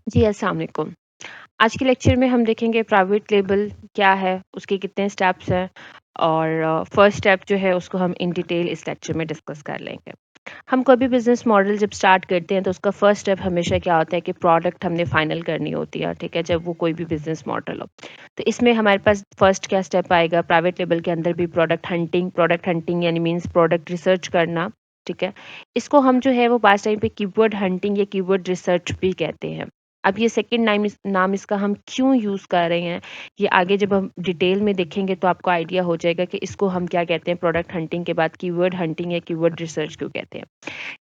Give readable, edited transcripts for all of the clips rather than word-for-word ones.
जी, अस्सलाम वालेकुम। आज के लेक्चर में हम देखेंगे प्राइवेट लेबल क्या है, उसके कितने स्टेप्स हैं और फर्स्ट स्टेप जो है उसको हम इन डिटेल इस लेक्चर में डिस्कस कर लेंगे। हम कोई भी बिज़नेस मॉडल जब स्टार्ट करते हैं तो उसका फर्स्ट स्टेप हमेशा क्या होता है कि प्रोडक्ट हमने फाइनल करनी होती है, ठीक है? जब वो कोई भी बिज़नेस मॉडल हो। तो इसमें हमारे पास फर्स्ट क्या स्टेप आएगा प्राइवेट लेबल के अंदर भी प्रोडक्ट हंटिंग यानी मीन्स प्रोडक्ट रिसर्च करना, ठीक है? इसको हम जो है वो पास टाइम पे कीवर्ड हंटिंग या कीवर्ड रिसर्च भी कहते हैं। अब ये सेकंड नाम इसका हम क्यों यूज़ कर रहे हैं, ये आगे जब हम डिटेल में देखेंगे तो आपको आइडिया हो जाएगा कि इसको हम क्या कहते हैं, प्रोडक्ट हंटिंग के बाद कीवर्ड हंटिंग या कीवर्ड रिसर्च क्यों कहते हैं।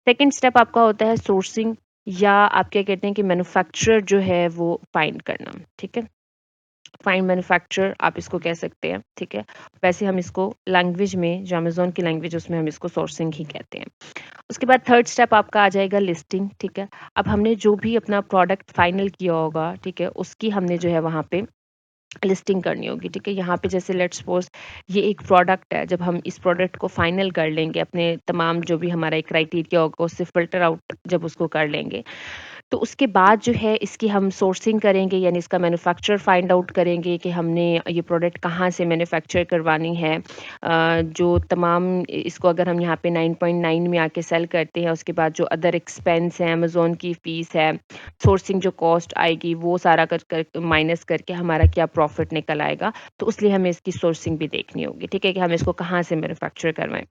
सेकंड स्टेप आपका होता है सोर्सिंग या आप क्या कहते हैं कि मैन्युफैक्चरर जो है वो फाइंड करना, ठीक है? फाइंड मैन्युफैक्चरर आप इसको कह सकते हैं, ठीक है? वैसे हम इसको लैंग्वेज में जो अमेज़न की लैंग्वेज है उसमें हम इसको सोर्सिंग ही कहते हैं। उसके बाद थर्ड स्टेप आपका आ जाएगा लिस्टिंग, ठीक है? अब हमने जो भी अपना प्रोडक्ट फाइनल किया होगा, ठीक है? उसकी हमने जो है वहाँ पे लिस्टिंग करनी होगी, ठीक है? यहाँ पे जैसे लेट्स सपोज़ ये एक प्रोडक्ट है, जब हम इस प्रोडक्ट को फाइनल कर लेंगे, अपने तमाम जो भी हमारा एक क्राइटेरिया होगा उससे फ़िल्टर आउट जब उसको कर लेंगे, तो उसके बाद जो है इसकी हम सोर्सिंग करेंगे यानी इसका मैन्युफैक्चरर फाइंड आउट करेंगे कि हमने ये प्रोडक्ट कहाँ से मैन्युफैक्चर करवानी है। जो तमाम इसको अगर हम यहाँ पे 9.9 में आके सेल करते हैं, उसके बाद जो अदर एक्सपेंस है, अमेज़न की फ़ीस है, सोर्सिंग जो कॉस्ट आएगी वो सारा कर माइनस करके हमारा क्या प्रॉफ़िट निकल आएगा। तो इसलिए हमें इसकी सोर्सिंग भी देखनी होगी, ठीक है? कि हम इसको कहाँ से मैन्युफैक्चर करवाएँ।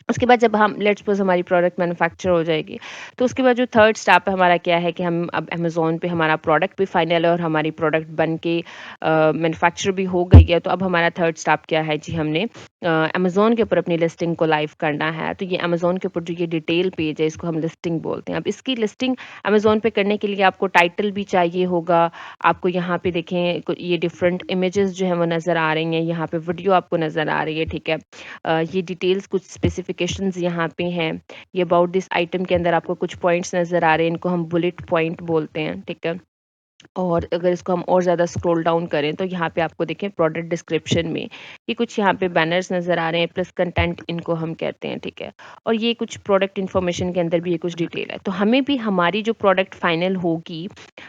उसके बाद जब हम लेट्स सपोज़ हमारी प्रोडक्ट मैन्युफैक्चर हो जाएगी, तो उसके बाद जो थर्ड स्टेप है हमारा क्या है कि हम अब अमेज़न पे हमारा प्रोडक्ट भी फाइनल है और हमारी प्रोडक्ट बन के मैन्युफैक्चर भी हो गई है। तो अब हमारा थर्ड स्टेप क्या है जी, हमने अमेज़न के ऊपर अपनी लिस्टिंग को लाइव करना है। तो ये अमेज़न के ऊपर जो ये डिटेल पेज है इसको हम लिस्टिंग बोलते हैं। अब इसकी लिस्टिंग अमेज़न पे करने के लिए आपको टाइटल भी चाहिए होगा। आपको यहाँ पे देखें ये डिफरेंट इमेजेस जो हैं वो नज़र आ रही हैं, यहाँ पे वीडियो आपको नज़र आ रही है, ठीक है? ये डिटेल्स कुछ स्पेसिफिकेशंस यहाँ पे हैं। ये अबाउट दिस आइटम के अंदर आपको कुछ पॉइंट्स नज़र आ रहे हैं, इनको हम बुलेट पॉइंट बोलते हैं, ठीक है? और अगर इसको हम और ज़्यादा स्क्रॉल डाउन करें तो यहाँ पे आपको देखें प्रोडक्ट डिस्क्रिप्शन में ये कुछ यहाँ पे बैनर्स नज़र आ रहे हैं, प्लस कंटेंट इनको हम कहते हैं, ठीक है? और ये कुछ प्रोडक्ट इन्फॉर्मेशन के अंदर भी ये कुछ डिटेल है। तो हमें भी हमारी जो प्रोडक्ट फाइनल होगी,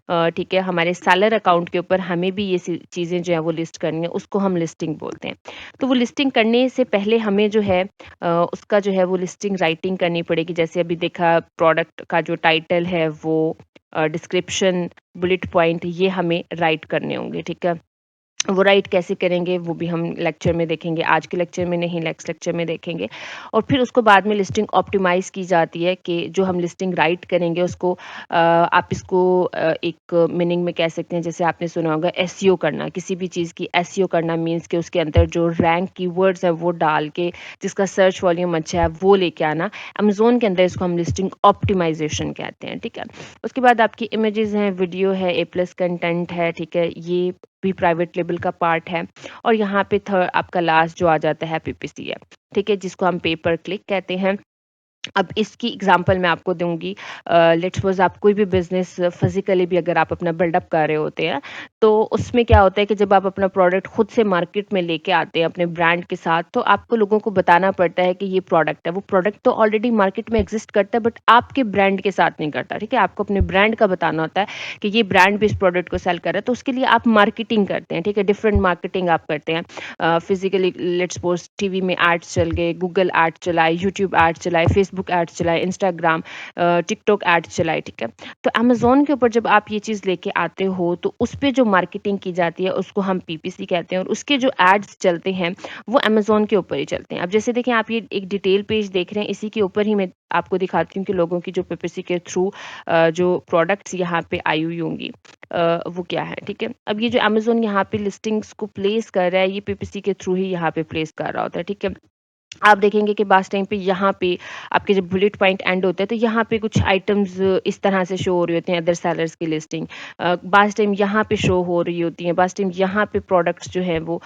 ठीक है, हमारे सेलर अकाउंट के ऊपर हमें भी ये चीज़ें जो है वो लिस्ट करनी है, उसको हम लिस्टिंग बोलते हैं। तो वो लिस्टिंग करने से पहले हमें जो है उसका जो है वो लिस्टिंग राइटिंग करनी पड़ेगी। जैसे अभी देखा प्रोडक्ट का जो टाइटल है वो डिस्क्रिप्शन, बुलेट पॉइंट ये हमें राइट करने होंगे, ठीक है? वो राइट कैसे करेंगे वो भी हम लेक्चर में देखेंगे, आज के लेक्चर में नहीं नेक्स्ट लेक्चर में देखेंगे। और फिर उसको बाद में लिस्टिंग ऑप्टिमाइज़ की जाती है कि जो हम लिस्टिंग राइट करेंगे उसको आप इसको एक मीनिंग में कह सकते हैं, जैसे आपने सुना होगा एसईओ करना, किसी भी चीज़ की एसईओ करना मीन्स कि उसके अंदर जो रैंक कीवर्ड्स हैं वो डाल के जिसका सर्च वॉल्यूम अच्छा है वो लेके आना। अमेज़न के अंदर इसको हम लिस्टिंग ऑप्टिमाइज़ेशन कहते हैं, ठीक है? उसके बाद आपकी इमेजेस हैं, वीडियो है, ए प्लस कंटेंट है, ठीक है? ये भी प्राइवेट लेबल का पार्ट है। और यहाँ पे आपका लास्ट जो आ जाता है पीपीसी है, ठीक है? जिसको हम पे पर क्लिक कहते हैं। अब इसकी एग्जांपल मैं आपको दूँगी। लेट्स सपोज़ आप कोई भी बिज़नेस फिज़िकली भी अगर आप अपना बिल्डअप कर रहे होते हैं, तो उसमें क्या होता है कि जब आप अपना प्रोडक्ट खुद से मार्केट में लेके आते हैं अपने ब्रांड के साथ, तो आपको लोगों को बताना पड़ता है कि ये प्रोडक्ट है। वो प्रोडक्ट तो ऑलरेडी मार्केट में एक्ज़िस्ट करता है बट आपके ब्रांड के साथ नहीं करता, ठीक है? आपको अपने ब्रांड का बताना होता है कि ये ब्रांड भी इस प्रोडक्ट को सेल कर रहा है, तो उसके लिए आप मार्केटिंग करते हैं, ठीक है? डिफरेंट मार्केटिंग आप करते हैं। फिज़िकली लेट्स सपोज़ टीवी में एड्स चल गए, गूगल एड चलाए, यूट्यूब एड चलाए, फेसबुक एड चलाए, इंस्टाग्राम, टिकटॉक एड चलाए, ठीक है? तो अमेज़न के ऊपर जब आप ये चीज़ लेके आते हो तो उस पे जो मार्केटिंग की जाती है उसको हम पीपीसी कहते हैं और उसके जो एड्स चलते हैं वो अमेज़न के ऊपर ही चलते हैं। अब जैसे देखें आप ये एक डिटेल पेज देख रहे हैं, इसी के ऊपर ही मैं आपको दिखाती हूँ कि लोगों की जो पीपीसी के थ्रू जो प्रोडक्ट्स यहाँ पे आई हुई होंगी वो क्या है, ठीक है? अब ये जो अमेज़न यहाँ पे लिस्टिंग्स को प्लेस कर रहा है, ये पीपीसी के थ्रू ही यहाँ पे प्लेस कर रहा होता है, ठीक है? आप देखेंगे कि बास टाइम पे यहाँ पे आपके जब बुलेट पॉइंट एंड होते हैं तो यहाँ पे कुछ आइटम्स इस तरह से शो हो रही होती हैं, अदर सेलर्स की लिस्टिंग। बास टाइम यहाँ पे शो हो रही होती हैं, बास टाइम यहाँ पे प्रोडक्ट्स जो हैं वो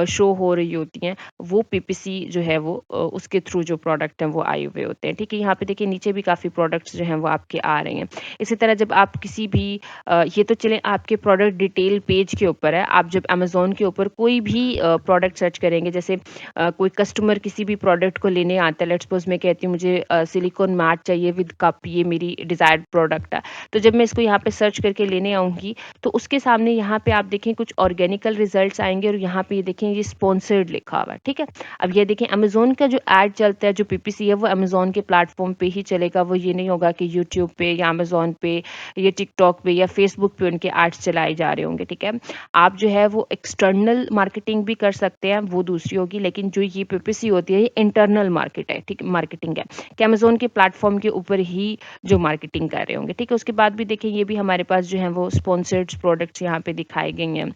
शो हो रही होती हैं। वो पीपीसी जो है वो उसके थ्रू जो प्रोडक्ट हैं वो आए हुए होते हैं, ठीक है? यहाँ पे देखिए नीचे भी काफ़ी प्रोडक्ट्स जो हैं वो आपके आ रहे हैं। इसी तरह जब आप किसी भी ये तो चलें आपके प्रोडक्ट डिटेल पेज के ऊपर है। आप जब अमेज़न के ऊपर कोई भी प्रोडक्ट सर्च करेंगे, जैसे कोई कस्टमर किसी भी प्रोडक्ट को लेने आता है, लेट्स सपोज़ मैं कहती हूँ मुझे सिलिकॉन मैट चाहिए विद कप, ये मेरी डिज़ायर्ड प्रोडक्ट है। तो जब मैं इसको यहाँ पे सर्च करके लेने आऊँगी, तो उसके सामने यहाँ पे आप देखें कुछ ऑर्गेनिकल रिजल्ट्स आएँगे और यहाँ पे ये देखें ये स्पॉन्सर्ड लिखा हुआ है, ठीक है? अब ये देखें अमेज़न का जो ऐड चलता है, जो पीपीसी है वो अमेज़न के प्लेटफ़ॉर्म पे ही चलेगा, वो ये नहीं होगा कि यूट्यूब पे या अमेज़न पे या टिकटॉक पे या फेसबुक पे उनके एड्स चलाए जा रहे होंगे, ठीक है? आप जो है वो एक्सटर्नल मार्केटिंग भी कर सकते हैं, वो दूसरी होगी, लेकिन जो ये पीपीसी होती है ये इंटरनल मार्केट है, ठीक मार्केटिंग है, कि अमेज़न के प्लेटफ़ॉर्म के ऊपर ही जो मार्केटिंग कर रहे होंगे, ठीक है? उसके बाद भी देखिए ये भी हमारे पास जो है वो स्पॉन्सर्ड प्रोडक्ट्स यहाँ पे दिखाए गए हैं।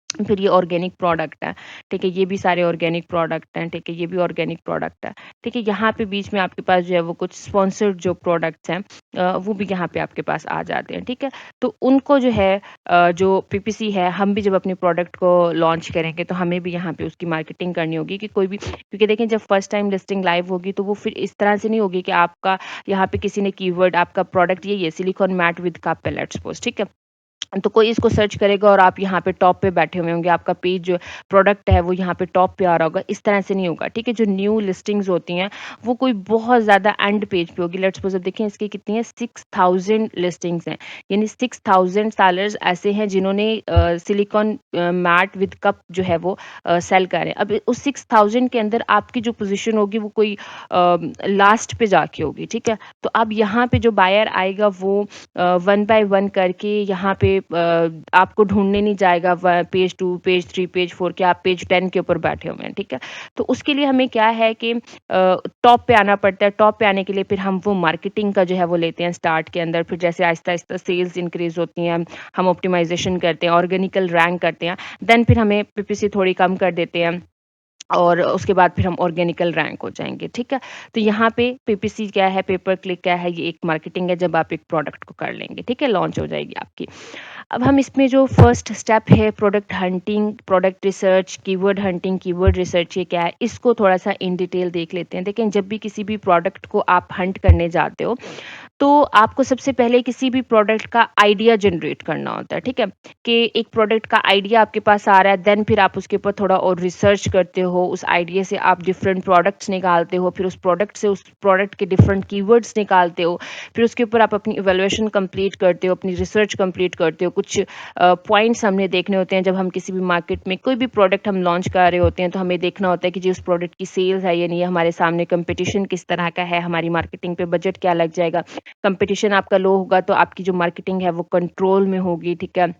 फिर ये ऑर्गेनिक प्रोडक्ट है, ठीक है? ये भी सारे ऑर्गेनिक प्रोडक्ट हैं, ठीक है? ये भी ऑर्गेनिक प्रोडक्ट है, ठीक है? यहाँ पे बीच में आपके पास जो है वो कुछ स्पॉन्सर्ड जो प्रोडक्ट्स हैं वो भी यहाँ पे आपके पास आ जाते हैं, ठीक है? तो उनको जो है जो पीपीसी है, हम भी जब अपने प्रोडक्ट को लॉन्च करेंगे तो हमें भी यहाँ पे उसकी मार्केटिंग करनी होगी कि कोई भी, क्योंकि देखें जब फर्स्ट टाइम लिस्टिंग लाइव होगी तो वो फिर इस तरह से नहीं होगी कि आपका यहाँ पे किसी ने कीवर्ड, आपका प्रोडक्ट यही है सिलिकॉन मैट विद कप है, लेट्स सपोज़, ठीक है? तो कोई इसको सर्च करेगा और आप यहाँ पे टॉप पे बैठे हुए होंगे, आपका पेज जो प्रोडक्ट है वो यहाँ पे टॉप पे आ रहा होगा, इस तरह से नहीं होगा, ठीक है? जो न्यू लिस्टिंग्स होती हैं, वो कोई बहुत ज़्यादा एंड पेज पे होगी। लेट्स सपोज़ अब देखें इसकी कितनी है, 6000 लिस्टिंग्स हैं, यानी 6000 सेलर्स ऐसे हैं जिन्होंने सिलिकॉन मैट विद कप जो है वो सेल कर रहे हैं। अब उस 6000 के अंदर आपकी जो पोज़ीशन होगी वो कोई लास्ट पे जाके होगी, ठीक है? तो अब यहाँ पे जो बायर आएगा वो वन बाय वन करके यहाँ पे आपको ढूँढने नहीं जाएगा पेज 2, पेज 3, पेज 4 के आप पेज 10 के ऊपर बैठे हुए हैं, ठीक है? तो उसके लिए हमें क्या है कि टॉप पे आना पड़ता है। टॉप पे आने के लिए फिर हम वो मार्केटिंग का जो है वो लेते हैं स्टार्ट के अंदर, फिर जैसे आहिस्ता-आहिस्ता सेल्स इंक्रीज़ होती हैं, हम ऑप्टिमाइज़ेशन करते हैं, ऑर्गेनिकल रैंक करते हैं, देन फिर हमें पीपीसी थोड़ी कम कर देते हैं। और उसके बाद फिर हम ऑर्गेनिकल रैंक हो जाएँगे, ठीक है? तो यहाँ पे पीपीसी क्या है, पेपर क्लिक क्या है, ये एक मार्केटिंग है जब आप एक प्रोडक्ट को कर लेंगे, ठीक है? लॉन्च हो जाएगी आपकी। अब हम इसमें जो फर्स्ट स्टेप है product hunting, product research, keyword hunting, keyword research ये क्या है, इसको थोड़ा-सा इन डिटेल देख लेते हैं। देखें जब भी किसी भी प्रोडक्ट को आप हंट करने जाते हो, तो आपको सबसे पहले किसी भी प्रोडक्ट का आइडिया जनरेट करना होता है, ठीक है? कि एक प्रोडक्ट का आइडिया आपके पास आ रहा है, देन फिर आप उसके ऊपर थोड़ा और रिसर्च करते हो, उस आइडिया से आप डिफरेंट प्रोडक्ट्स निकालते हो, फिर उस प्रोडक्ट से उस प्रोडक्ट के डिफरेंट कीवर्ड्स निकालते हो, फिर उसके ऊपर आप अपनी इवैल्यूएशन कंप्लीट करते हो, अपनी रिसर्च कंप्लीट करते हो। कुछ पॉइंट्स हमने देखने होते हैं जब हम किसी भी मार्केट में कोई भी प्रोडक्ट हम लॉन्च कर रहे होते हैं, तो हमें देखना होता है कि जी उस प्रोडक्ट की सेल्स है या नहीं है, हमारे सामने कंपटीशन किस तरह का है, हमारी मार्केटिंग पे बजट क्या लग जाएगा। कंपटीशन आपका लो होगा तो आपकी जो मार्केटिंग है वो कंट्रोल में होगी, ठीक है?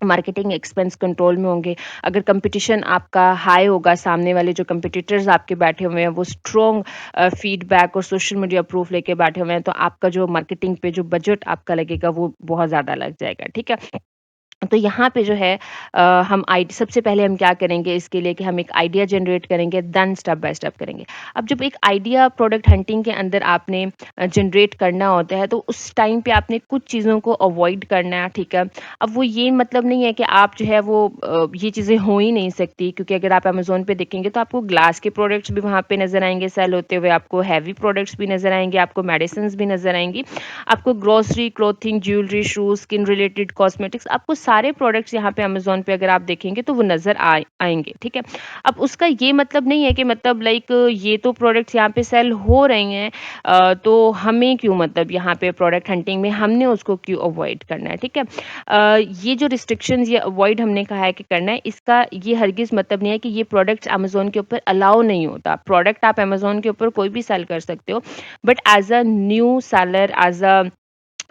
मार्केटिंग एक्सपेंस कंट्रोल में होंगे। अगर कंपटीशन आपका हाई होगा, सामने वाले जो कंपटीटर्स आपके बैठे हुए हैं वो स्ट्रॉन्ग फीडबैक और सोशल मीडिया प्रूफ लेके बैठे हुए हैं, तो आपका जो मार्केटिंग पे जो बजट आपका लगेगा वो बहुत ज़्यादा लग जाएगा, ठीक है? तो यहाँ पे जो है हम आइड सबसे पहले हम क्या करेंगे इसके लिए कि हम एक आइडिया जनरेट करेंगे, देन स्टेप बाय स्टेप करेंगे। अब जब एक आइडिया प्रोडक्ट हंटिंग के अंदर आपने जनरेट करना होता है, तो उस टाइम पे आपने कुछ चीज़ों को अवॉइड करना है, ठीक है? अब वो ये मतलब नहीं है कि आप जो है वो ये चीज़ें हो ही नहीं सकती, क्योंकि अगर आप अमेज़न पे देखेंगे तो आपको ग्लास के प्रोडक्ट्स भी वहाँ पे नज़र आएँगे सेल होते हुए, आपको हेवी प्रोडक्ट्स भी नज़र आएँगे, आपको मेडिसिन्स भी नज़र आएँगी, आपको grocery, clothing, jewellery, shoes, skin related cosmetics, आपको सारे प्रोडक्ट्स यहाँ पे अमेज़न पे अगर आप देखेंगे तो वो नज़र आएँगे, ठीक है? अब उसका ये मतलब नहीं है कि मतलब लाइक ये तो प्रोडक्ट्स यहाँ पे सेल हो रहे हैं, तो हमें क्यों मतलब यहाँ पे प्रोडक्ट हंटिंग में हमने उसको क्यों अवॉइड करना है, ठीक है? ये जो रिस्ट्रिक्शंस या अवॉइड हमने कहा है कि करना है, इसका ये हरगिज़ मतलब नहीं है कि ये प्रोडक्ट्स अमेज़न के ऊपर अलाउ नहीं होता। प्रोडक्ट आप अमेज़न के ऊपर कोई भी सेल कर सकते हो, but as a new seller, as a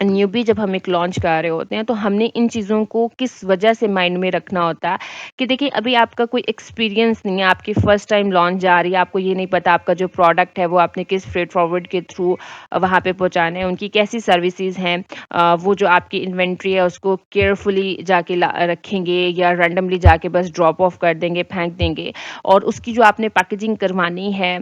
newbie जब हम एक लॉन्च कर रहे होते हैं, तो हमने इन चीज़ों को किस वजह से माइंड में रखना होता है कि देखिए अभी आपका कोई एक्सपीरियंस नहीं है, आपकी फर्स्ट टाइम लॉन्च जा रही है, आपको ये नहीं पता आपका जो प्रोडक्ट है वो आपने किस फ्रेट फॉरवर्ड के थ्रू वहाँ पे पहुँचाना है, उनकी कैसी सर्विसेज हैं, वो जो आपकी इन्वेंट्री है उसको केयरफुली जाके रखेंगे या रैंडमली जाके बस ड्रॉप ऑफ कर देंगे, फेंक देंगे, और उसकी जो आपने पैकेजिंग करवानी है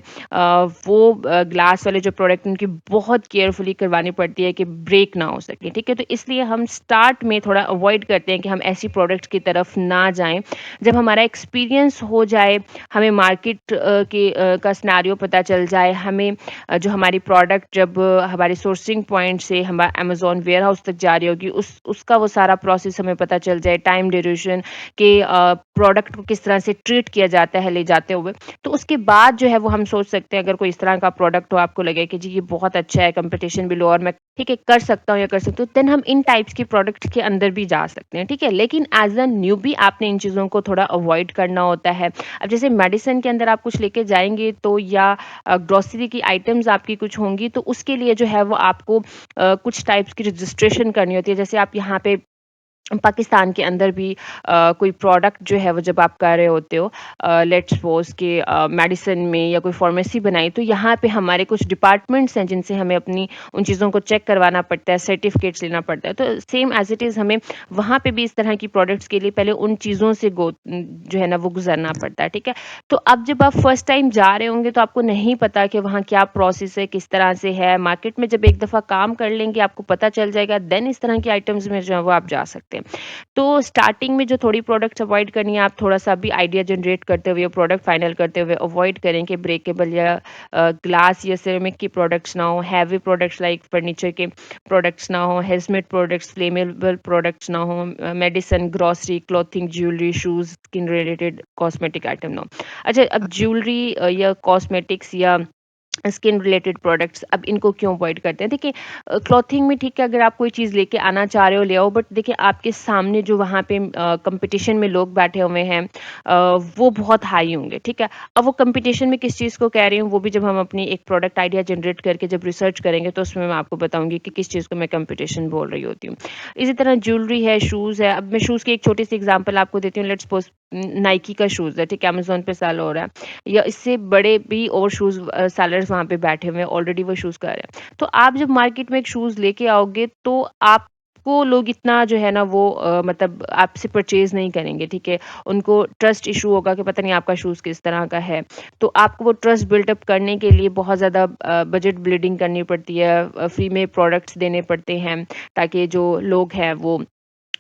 वो ग्लास वाले जो प्रोडक्ट उनकी बहुत केयरफुली करवानी पड़ती है कि ब्रेक ना हो सके, ठीक है? तो इसलिए हम स्टार्ट में थोड़ा अवॉइड करते हैं कि हम ऐसी प्रोडक्ट्स की तरफ ना जाएँ। जब हमारा एक्सपीरियंस हो जाए, हमें मार्केट का सिनेरियो पता चल जाए, हमें जो हमारी प्रोडक्ट जब हमारे सोर्सिंग पॉइंट से अमेज़न वेयरहाउस तक जा रही होगी, उसका वो सारा प्रोसेस हमें पता चल जाए, टाइम ड्यूरेशन के प्रोडक्ट को किस तरह से ट्रीट किया जाता है ले जाते हुए, तो उसके बाद जो है वो हम सोच सकते हैं अगर कोई इस तरह का प्रोडक्ट हो आपको लगे कि जी ये बहुत अच्छा है, कंपटीशन भी लो और मैं ठीक है कर सकता हूँ या कर सकती हूँ, देन हम इन टाइप्स की प्रोडक्ट्स के अंदर भी जा सकते हैं, ठीक है? लेकिन एज़ अ न्यूबी आपने इन चीज़ों को थोड़ा अवॉइड करना होता है। अब जैसे मेडिसिन के अंदर आप कुछ लेके जाएँगे तो या ग्रोसरी की आइटम्स आपकी कुछ होंगी तो उसके लिए जो है वो आपको कुछ टाइप्स की रजिस्ट्रेशन करनी होती है। जैसे आप यहाँ पे पाकिस्तान के अंदर भी कोई प्रोडक्ट जो है वो जब आप कर रहे होते हो लेट्स सपोज़ कि मेडिसिन में या कोई फार्मेसी बनाई तो यहाँ पे हमारे कुछ डिपार्टमेंट्स हैं जिनसे हमें अपनी उन चीज़ों को चेक करवाना पड़ता है, सर्टिफिकेट्स लेना पड़ता है। तो सेम एज़ इट इज़ हमें वहाँ पे भी इस तरह की प्रोडक्ट्स के लिए पहले उन चीज़ों से जो है ना वो गुज़रना पड़ता है, ठीक है? तो अब जब आप फर्स्ट टाइम जा रहे होंगे तो आपको नहीं पता कि वहाँ क्या प्रोसेस है, किस तरह से है। मार्केट में जब एक दफ़ा काम कर लेंगे आपको पता चल जाएगा देन इस तरह की आइटम्स में जो है वो आप जा सकते हैं। तो स्टार्टिंग में जो थोड़ी प्रोडक्ट्स अवॉइड करनी है, आप थोड़ा-सा भी आइडिया जनरेट करते हुए, प्रोडक्ट फाइनल करते हुए अवॉइड करें कि ब्रेकेबल या ग्लास या सिरेमिक की प्रोडक्ट्स ना हो, हैवी प्रोडक्ट्स लाइक फर्नीचर के प्रोडक्ट्स ना हो, हेज़मेड प्रोडक्ट्स, फ्लेमेबल प्रोडक्ट्स ना हो, medicine, grocery, clothing, jewellery, shoes, skin related cosmetic item ना हो। अच्छा, अब ज्वेलरी या कॉस्मेटिक्स या स्किन रिलेटेड प्रोडक्ट्स अब इनको क्यों अवॉइड करते हैं? देखिए क्लॉथिंग में ठीक है अगर आप कोई चीज़ लेके आना चाह रहे हो ले आओ बट देखिए आपके सामने जो वहाँ पे कंपटीशन में लोग बैठे हुए हैं वो बहुत हाई होंगे, ठीक है? अब वो कंपटीशन में किस चीज़ को कह रही हूँ वो भी जब हम अपनी एक प्रोडक्ट आइडिया जनरेट करके जब रिसर्च करेंगे तो उसमें मैं आपको बताऊँगी कि किस चीज़ को मैं कंपटीशन बोल रही होती हूँ। इसी तरह ज्वेलरी है, शूज़ है, अब मैं शूज़ की एक छोटी-सी एग्ज़ाम्पल आपको देती हूँ लेट्स सपोज़ नाइकी का शूज़ है, ठीक है? अमेज़न पे सेल हो रहा है। या इससे बड़े भी और शूज़ सेलर्स वहाँ पे बैठे हुए हैं, ऑलरेडी वो शूज़ कर रहे हैं। तो आप जब मार्केट में एक शूज़ लेके आओगे तो आपको लोग इतना जो है ना वो मतलब आपसे परचेज़ नहीं करेंगे, ठीक है? उनको ट्रस्ट इश्यू होगा कि पता नहीं आपका शूज़ किस तरह का है। तो आपको वो ट्रस्ट बिल्ड अप करने के लिए बहुत ज़्यादा बजट बिल्डिंग करनी पड़ती है, फ्री में प्रोडक्ट्स देने पड़ते हैं ताकि जो लोग हैं वो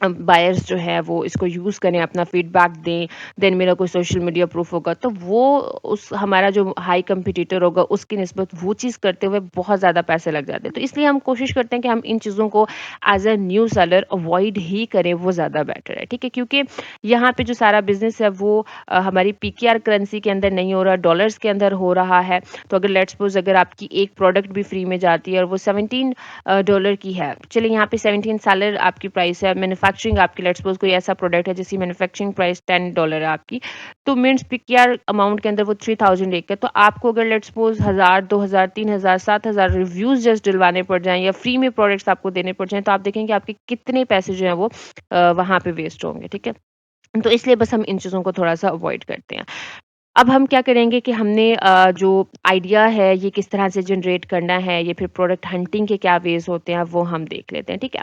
बायर्स जो है वो इसको यूज़ करें, अपना फीडबैक दें, देन मेरा कोई सोशल मीडिया प्रूफ होगा, तो वो उस हमारा जो हाई कॉम्पिटिटर होगा उसकी निस्बत वो चीज़ करते हुए बहुत ज़्यादा पैसे लग जाते हैं। तो इसलिए हम कोशिश करते हैं कि हम इन चीज़ों को as a new seller avoid ही करें, वो ज़्यादा बेटर है, ठीक है? क्योंकि यहाँ पे जो सारा बिज़नेस है वो हमारी पीकेआर करेंसी के अंदर नहीं हो रहा, डॉलर्स के अंदर हो रहा है। तो अगर लेट्स सपोज़ अगर आपकी एक प्रोडक्ट भी फ्री में जाती है और वो 17 डॉलर की है। चलिए यहाँ पे 17 सेलर आपकी प्राइस है, मैन्युफैक्चरिंग आपकी लेट्स सपोज़ कोई ऐसा प्रोडक्ट है जिसकी मैन्युफैक्चरिंग प्राइस $10 है आपकी, तो मीन्स पीकेआर अमाउंट के अंदर वो 3000 एक है, तो आपको अगर लेट्स सपोज़ 1000, 2000, 3000, 7000 रिव्यूज़ जस्ट दिलवाने पड़ जाएँ या फ्री में प्रोडक्ट्स आपको देने पड़ जाएँ, तो आप देखेंगे आपके कितने पैसे जो हैं वो वहाँ पे वेस्ट होंगे, ठीक है? तो इसलिए बस हम इन चीज़ों को थोड़ा-सा अवॉइड करते हैं। अब हम क्या करेंगे कि हमने जो आइडिया है ये किस तरह से जनरेट करना है, ये फिर प्रोडक्ट हंटिंग के क्या वेज़ होते हैं, वो हम देख लेते हैं, ठीक है?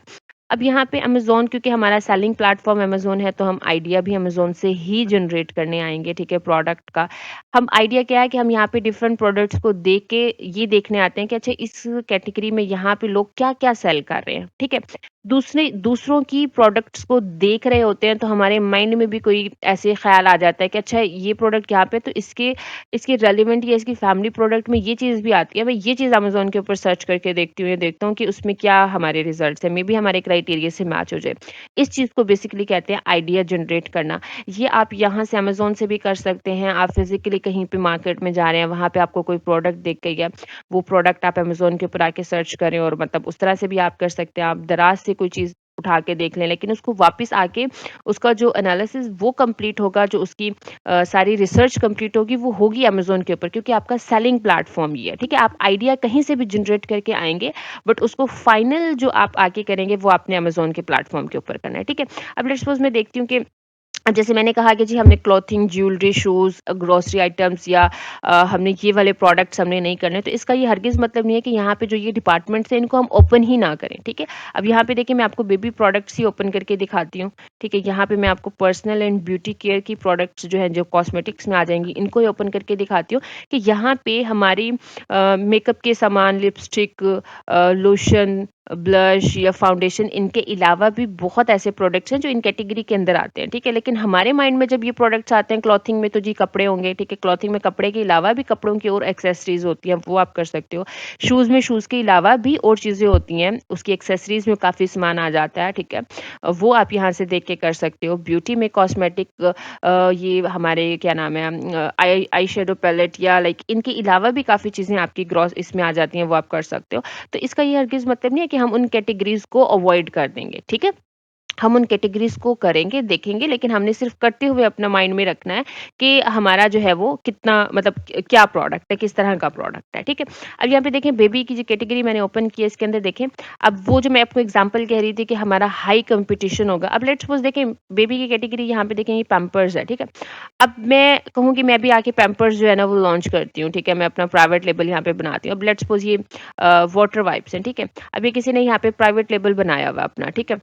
अब यहाँ पे अमेज़न क्योंकि हमारा सेलिंग प्लेटफ़ॉर्म अमेज़न है, तो हम आइडिया भी अमेज़न से ही जनरेट करने आएँगे, ठीक है, प्रोडक्ट का। हम आइडिया क्या है कि हम यहाँ पे डिफरेंट प्रोडक्ट्स को देख के ये देखने आते हैं कि अच्छा इस कैटेगरी में यहाँ पे लोग क्या-क्या सेल कर रहे हैं, ठीक है? दूसरों की प्रोडक्ट्स को देख रहे होते हैं, तो हमारे माइंड में भी कोई ऐसे ख़्याल आ जाता है कि अच्छा ये प्रोडक्ट यहाँ पे तो इसके रेलेवेंट या इसकी फैमिली प्रोडक्ट में ये चीज़ भी आती है। मैं ये चीज़ अमेज़न के ऊपर सर्च करके देखती हूँ या देखता हूँ कि उसमें क्या हमारे रिज़ल्ट्स हैं, मेबी हमारे क्राइटेरिया से मैच हो जाए। इस चीज़ को बेसिकली कहते हैं आइडिया जनरेट करना। ये आप यहाँ से अमेज़न से भी कर सकते हैं, आप फिज़िकली कहीं पे मार्केट में जा रहे हैं, वहाँ पे आपको कोई प्रोडक्ट दिख गई है, वो प्रोडक्ट आप अमेज़न के ऊपर आके सर्च करें और मतलब उस तरह से भी आप कर सकते हैं। आप दराज़ से कोई चीज़ उठा के देख लें, लेकिन उसको वापस आके उसका जो एनालिसिस वो कंप्लीट होगा, जो उसकी सारी रिसर्च कंप्लीट होगी, वो होगी अमेज़न के ऊपर क्योंकि आपका सेलिंग प्लेटफ़ॉर्म ये है, ठीक है? आप आइडिया कहीं से भी जनरेट करके आएँगे, बट उसको फाइनल जो आप आके करेंगे, वो आपने अमेज़न के प्लेटफ़ॉर्म के ऊपर करना है, ठीक है? अब लेट्स सपोज़ मैं देखती हूँ कि अब जैसे मैंने कहा कि जी हमने clothing, jewellery, shoes, grocery items या हमने ये वाले प्रोडक्ट्स हमने नहीं करने, तो इसका ये हरगिज़ मतलब नहीं है कि यहाँ पे जो ये डिपार्टमेंट्स हैं, इनको हम ओपन ही ना करें, ठीक है? अब यहाँ पे देखिए मैं आपको बेबी प्रोडक्ट्स ही ओपन करके दिखाती हूँ, ठीक है? यहाँ पे मैं आपको पर्सनल एंड ब्यूटी केयर की प्रोडक्ट्स जो हैं, जो कॉस्मेटिक्स में आ जाएँगी, इनको ही ओपन करके दिखाती हूँ कि यहाँ पे हमारी मेकअप के सामान, लिपस्टिक लोशन ब्लश या फाउंडेशन, इनके अलावा भी बहुत ऐसे प्रोडक्ट्स हैं जो इन कैटेगरी के अंदर आते हैं, ठीक है? लेकिन हमारे माइंड में जब ये प्रोडक्ट्स आते हैं क्लॉथिंग में, तो जी कपड़े होंगे, ठीक है? क्लॉथिंग में कपड़े के अलावा भी कपड़ों की और एक्सेसरीज़ होती हैं, वो आप कर सकते हो। शूज़ में शूज़ के अलावा भी और चीज़ें होती हैं, उसकी एक्सेसरीज़ में काफ़ी सामान आ जाता है, ठीक है? वो आप यहाँ से देख के कर सकते हो। ब्यूटी में कॉस्मेटिक, ये हमारे क्या नाम है, आई आई शेडो पैलेट या लाइक इनके अलावा भी काफ़ी चीज़ें आपकी ग्रॉस इसमें आ जाती हैं, वो आप कर सकते हो। तो इसका ये हरगिज़ मतलब नहीं है कि हम उन कैटेगरीज़ को अवॉइड कर देंगे, ठीक है? हम उन कैटेगरीज़ को करेंगे, देखेंगे, लेकिन हमने सिर्फ़ करते हुए अपना माइंड में रखना है कि हमारा जो है वो कितना मतलब क्या प्रोडक्ट है, किस तरह का प्रोडक्ट है, ठीक है? अब यहाँ पे देखें बेबी की जो कैटेगरी मैंने ओपन की है, इसके अंदर देखें, अब वो जो मैं आपको एग्ज़ाम्पल कह रही थी कि हमारा हाई कॉम्पिटिशन होगा। अब लेट्स सपोज़ देखें बेबी की कैटेगरी यहाँ पे देखें, ये पैम्पर्स है, ठीक है? अब मैं कहूँ कि मैं भी आके पैम्पर्स जो है ना वो लॉन्च करती हूँ, ठीक है? मैं अपना प्राइवेट लेबल यहाँ पे बनाती हूँ। अब लेट्स सपोज़ ये वाटर वाइप्स हैं, ठीक है? अब ये किसी ने यहाँ पे प्राइवेट लेबल बनाया हुआ है अपना, ठीक है?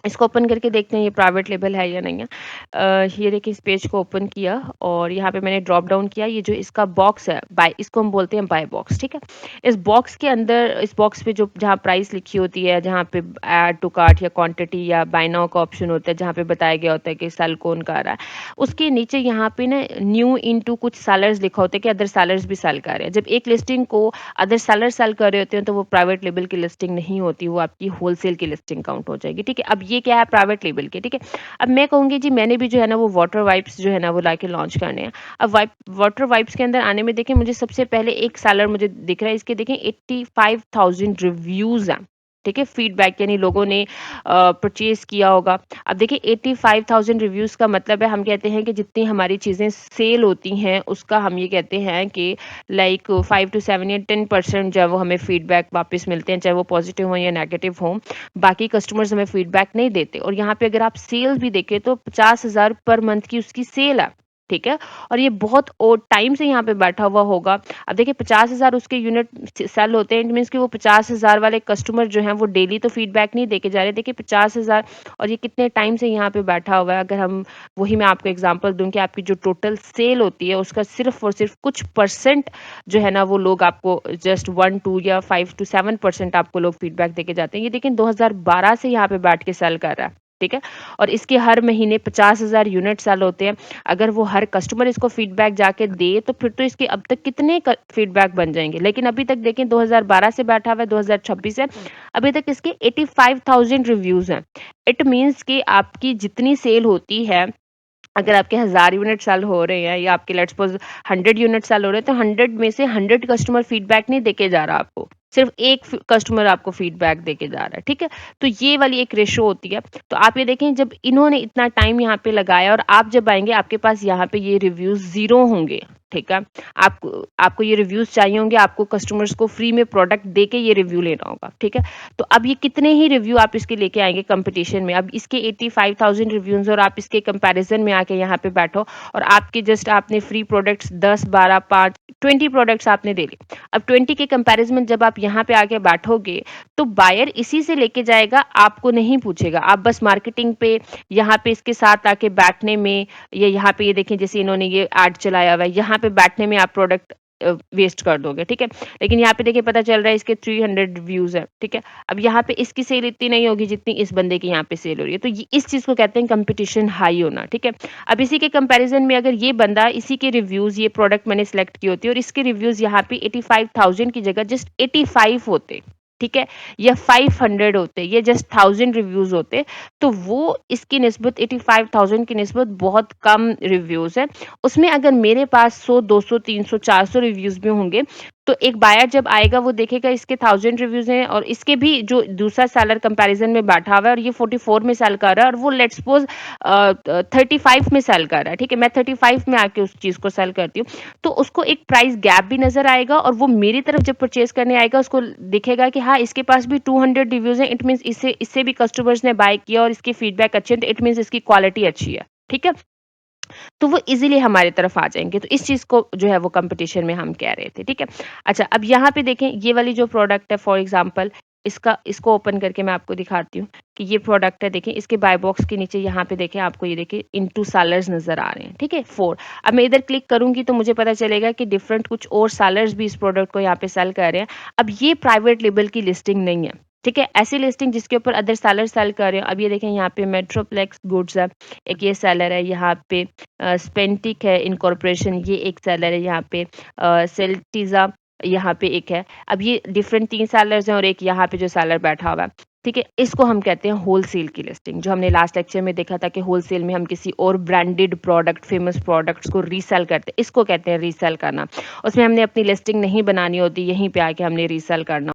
इसको ओपन करके देखते हैं ये प्राइवेट लेबल है या नहीं है। ये देखिए इस पेज को ओपन किया और यहाँ पे मैंने ड्रॉप डाउन किया, ये जो इसका बॉक्स है बाय, इसको हम बोलते हैं बाय बॉक्स, ठीक है? इस बॉक्स के अंदर, इस बॉक्स पे जो जहाँ प्राइस लिखी होती है, जहाँ पे ऐड टू कार्ट या क्वांटिटी या बाय नाउ का ऑप्शन होता है, जहाँ पे बताया गया होता है कि सेल कौन कर रहा है, उसके नीचे यहाँ पे ना न्यू इनटू कुछ सेलर्स लिखा होता है कि अदर सेलर्स भी सेल कर रहे हैं। जब एक लिस्टिंग को अदर सेलर सेल कर रहे होते हैं तो वो प्राइवेट लेबल की लिस्टिंग नहीं होती, वो आपकी होलसेल की लिस्टिंग काउंट हो जाएगी, ठीक है? अब ये क्या है, प्राइवेट लेबल के, ठीक है? अब मैं कहूँगी जी मैंने भी जो है ना वो वाटर वाइप्स जो है ना वो लाके लॉन्च करने हैं। अब वाटर वाइप्स के अंदर आने में देखिए मुझे सबसे पहले एक सेलर मुझे दिख रहा है, इसके देखें 85,000 रिव्यूज़ हैं, ठीक है? फीडबैक यानी लोगों ने परचेज़ किया होगा। अब देखिए 85,000 रिव्यूज़ का मतलब है, हम कहते हैं कि जितनी हमारी चीज़ें सेल होती हैं उसका हम ये कहते हैं कि लाइक 5 टू 7 या 10% जो है वो हमें फीडबैक वापस मिलते हैं, चाहे वो पॉजिटिव हो या नेगेटिव हो। बाकी कस्टमर्स हमें फीडबैक नहीं देते, और यहाँ पे अगर आप सेल्स भी देखें तो 50,000 पर मंथ की उसकी सेल है, ठीक है? और ये बहुत ओ टाइम से यहाँ पे बैठा हुआ होगा। अब देखिए 50,000 उसके यूनिट सेल होते हैं, इट मीन्स कि वो 50,000 वाले कस्टमर जो हैं वो डेली तो फीडबैक नहीं देके जा रहे। देखिए 50,000 और ये कितने टाइम से यहाँ पे बैठा हुआ है। अगर हम वही मैं आपको एग्जांपल दूँ कि आपकी जो टोटल सेल होती है उसका सिर्फ़ और सिर्फ़ कुछ परसेंट जो है ना वो लोग आपको जस्ट 1, 2 या 5 टू 7% आपको लोग फीडबैक देके जाते हैं। ये देखिए 2012 से यहाँ पे बैठ के सेल कर रहा है, ठीक है? और इसके हर महीने 50,000 यूनिट सेल होते हैं। अगर वो हर कस्टमर इसको फीडबैक जाके दे तो फिर तो इसके अब तक कितने फीडबैक बन जाएंगे, लेकिन अभी तक देखें 2012 से बैठा हुआ है, 2026 है, अभी तक इसके 85,000 रिव्यूज हैं। इट मीन्स कि आपकी जितनी सेल होती है, अगर आपके 1000 यूनिट सेल हो रहे हैं या आपके लेट्स सपोज 100 यूनिट सेल हो रहे हैं, तो 100 में से 100 कस्टमर फीडबैक नहीं देके जा रहा आपको, सिर्फ एक कस्टमर आपको फीडबैक देके जा रहा है, ठीक है? तो ये वाली एक रेशो होती है। तो आप ये देखें जब इन्होंने इतना टाइम यहाँ पे लगाया और आप जब आएंगे आपके पास यहाँ पे ये रिव्यूज जीरो होंगे, ठीक है? आपको आपको ये रिव्यूज चाहिए होंगे, आपको कस्टमर्स को फ्री में प्रोडक्ट दे के ये रिव्यू लेना होगा, ठीक है? तो अब ये कितने ही रिव्यू आप इसके लेके आएंगे कंपटीशन में। अब इसके 85,000 रिव्यूज और आप इसके कंपैरिजन में आके यहाँ पे बैठो और आपके जस्ट आपने फ्री प्रोडक्ट्स 10, 12, 5, 20 प्रोडक्ट्स आपने दे लिए। अब 20 के कंपैरिजन में जब आप यहाँ पे आके बैठोगे तो बायर इसी से लेके जाएगा, आपको नहीं पूछेगा। आप बस मार्केटिंग पे यहाँ पे इसके साथ आके बैठने में, या यहाँ पे ये देखें जैसे इन्होंने ये ऐड चलाया हुआ है, यहाँ पे बैठने में आप प्रोडक्ट वेस्ट कर दोगे, ठीक है? लेकिन यहाँ पे देखिए पता चल रहा है इसके 300 व्यूज है, ठीक है? अब यहाँ पे इसकी सेल इतनी नहीं होगी जितनी इस बंदे की यहाँ पे सेल हो रही है, तो ये इस चीज को कहते हैं कंपटीशन हाई होना, ठीक है? अब इसी के कंपैरिजन में अगर ये बंदा, इसी के रिव्यूज, ये प्रोडक्ट मैंने सेलेक्ट की होती है और इसके रिव्यूज यहाँ पे 85,000 की जगह जस्ट 85 होते, ठीक है? या 500 होते, ये जस्ट 1000 रिव्यूज होते, तो वो इसकी निस्बत 85,000 की निस्बत बहुत कम रिव्यूज है। उसमें अगर मेरे पास 100, 200, 300, 400 रिव्यूज भी होंगे, तो एक बायर जब आएगा वो देखेगा इसके 1000 रिव्यूज हैं और इसके भी जो दूसरा सेलर कंपैरिजन में बैठा हुआ है और ये 44 में सेल कर रहा है और वो लेट्स सपोज 35 में सेल कर रहा है, ठीक है? मैं 35 में आके उस चीज को सेल करती हूँ, तो उसको एक प्राइस गैप भी नजर आएगा और वो मेरी तरफ जब परचेज करने आएगा उसको दिखेगा कि हाँ इसके पास भी 200 रिव्यूज हैं, इट मीन्स इससे इससे भी कस्टमर्स ने बाय किया और इसकी फीडबैक अच्छी है, तो इट मीन्स इसकी क्वालिटी अच्छी है, ठीक है? तो वो इज़िली हमारी तरफ आ जाएँगे। तो इस चीज़ को जो है वो कॉम्पिटिशन में हम कह रहे थे, ठीक है? अच्छा, अब यहाँ पे देखें ये वाली जो प्रोडक्ट है फॉर एग्ज़ाम्पल, इसको ओपन करके मैं आपको दिखाती हूँ कि ये प्रोडक्ट है, देखें इसके बाय बॉक्स के नीचे यहाँ पे देखें आपको ये देखिए इनटू सेलर्स नज़र आ रहे हैं, ठीक है? 4। अब मैं इधर क्लिक करूँगी तो मुझे पता चलेगा कि डिफरेंट कुछ और सेलर्स भी इस प्रोडक्ट को यहाँ पे सेल कर रहे हैं। अब ये प्राइवेट लेबल की लिस्टिंग नहीं है। ठीक है? ऐसी लिस्टिंग जिसके ऊपर अदर सेलर सेल कर रहे हो। अब ये देखें यहाँ पे मेट्रोप्लेक्स गुड्स है, एक ये सेलर है, यहाँ पे स्पेंटिक है इनकॉर्पोरेशन ये एक सेलर है, यहाँ पे सेल्टिज़ा यहाँ पे एक है। अब ये डिफरेंट 3 सेलर्स हैं और एक यहाँ पे जो सेलर बैठा हुआ है। ठीक है? इसको हम कहते हैं होलसेल की लिस्टिंग, जो हमने लास्ट लेक्चर में देखा था कि होलसेल में हम किसी और ब्रांडेड प्रोडक्ट, फेमस प्रोडक्ट्स को रीसेल करते हैं। इसको कहते हैं रीसेल करना। उसमें हमने अपनी लिस्टिंग नहीं बनानी होती, यहीं पे आके हमने रीसेल करना